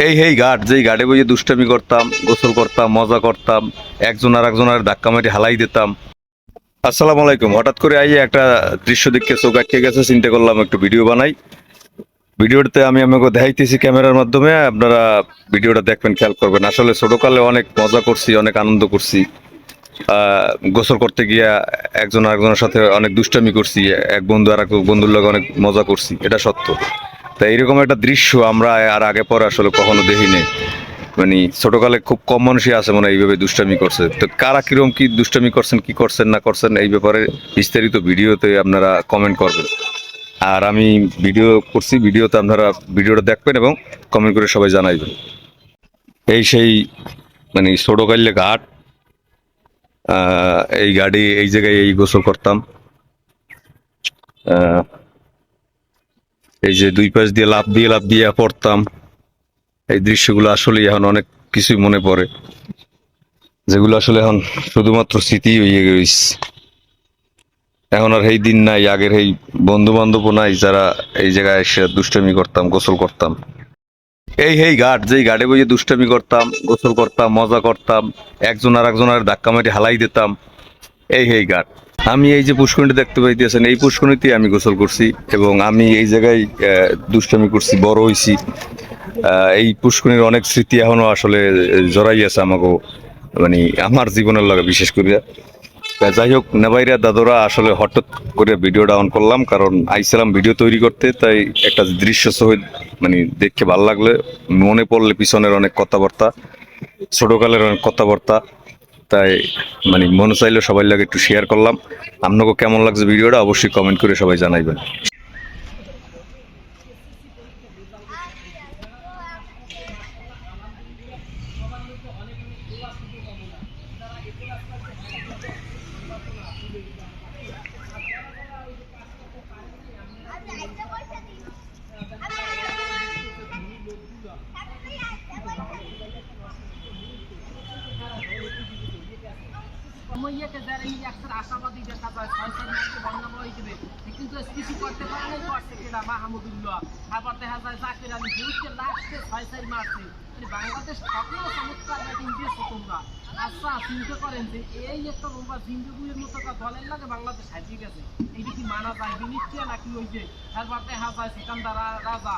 এই ঘাট যেই ঘাটে বসে দুষ্টামি করতাম, গোসল করতাম, মজা করতাম, একজন আর একজনের ধাক্কা মাটি হালাই দিতাম। আসসালামু আলাইকুম। হঠাৎ করে আইয়ে একটা দৃশ্য দেখে চোখ আটকে গেছে, চিন্তা করলাম একটু ভিডিও বানাই। ভিডিওতে আমি আমাকে দেখাইতেছি ক্যামেরার মাধ্যমে, আপনারা ভিডিওটা দেখবেন, খেয়াল করবেন। আসলে ছোটকালে অনেক মজা করছি, অনেক আনন্দ করছি। গোসল করতে গিয়া একজন আরেকজনের সাথে অনেক দুষ্টামি করছি, এক বন্ধু আর এক বন্ধুর লগে অনেক মজা করছি, এটা সত্য। তাই এরকম একটা দৃশ্য আমরা আর আগে পরে আসলে কখনো দেখিনি। মানে ছোটকালে খুব কম মানুষই আছে মনে হয় এইভাবে দুষ্টামি করছে। তো কারা কিরকম কি দুষ্টামি করছেন, কি করছেন না করছেন, এই ব্যাপারে বিস্তারিত ভিডিওতে আপনারা কমেন্ট করবেন। আর আমি ভিডিও করছি, ভিডিওতে আপনারা ভিডিওটা দেখবেন এবং কমেন্ট করে সবাই জানাইবেন। এই সেই মানে ছোটকালে ঘাট, এই গাড়ি, এই জায়গায় এই গোসল করতাম। আহ, এই যে দুই পাশ দিয়ে লাফ দিয়ে পড়তাম, এই দৃশ্যগুলো আসলে এখন অনেক কিছুই মনে পড়ে, যেগুলো আসলে এখন শুধুমাত্র স্মৃতি হয়ে গেছে। এখন আর এই দিন নাই, আগের এই বন্ধু বান্ধব নাই যারা এই জায়গায় এসে দুষ্টামি করতাম, গোসল করতাম। এই ঘাট যেই ঘাটে বসে দুষ্টামি করতাম, গোসল করতাম, মজা করতাম, একজন আর একজনের ধাক্কা মাটি হালাই দিতাম। এই ঘাট। আমি এই যে পুষ্করিণী দেখতে পাইতেছেন, এই পুষ্করিণীতে আমি গোসল করছি এবং আমি এই জায়গায় দুষ্টামি করছি, বড় হইছি। এই পুষ্করিণীর অনেক স্মৃতি এখনো আসলে জড়াই আছে আমাকে, মানে আমার জীবনের লাগে বিশেষ করে। যাই হোক, নেবাইরা দাদুরা আসলে হঠাৎ করে ভিডিওটা অন করলাম, কারণ আইছিলাম ভিডিও তৈরি করতে। তাই একটা দৃশ্য সহিত মানে দেখতে ভালো লাগলে, মনে পড়লে পিছনের অনেক কথাবার্তা, ছোটকালের অনেক কথাবার্তা, তাই মানে মনে চাইলে সবাই লাগে একটু শেয়ার করলাম। আপনাকে কেমন লাগছে ভিডিওটা অবশ্যই কমেন্ট করে সবাই জানাইবেন। সময়কে যারা এই একটা আশাবাদী দেখা যায় ৬-৭ মাসে বাংলা হিসেবে, কিন্তু কিছু করতে পারে নাই, করছে কেডা? মাহমুদুল্লাহ। আবার দেখা যায় জাকির আলী হিউজকে লাস্টে ৬-৭ মাসে বাংলাদেশ সকলেও চমৎকার ব্যাটিং দিয়েছে তোমরা। আচ্ছা, চিন্তা করেন যে এই একটা বোম্বা জিম্বাবুয়ের মতো একটা দলের লাগে বাংলাদেশ হারিয়ে গেছে, এইটা কি মানা যায়? বিনিশ্চয় নাকি ওই যে তারপর দেখা যায় সিকান্দার রাজা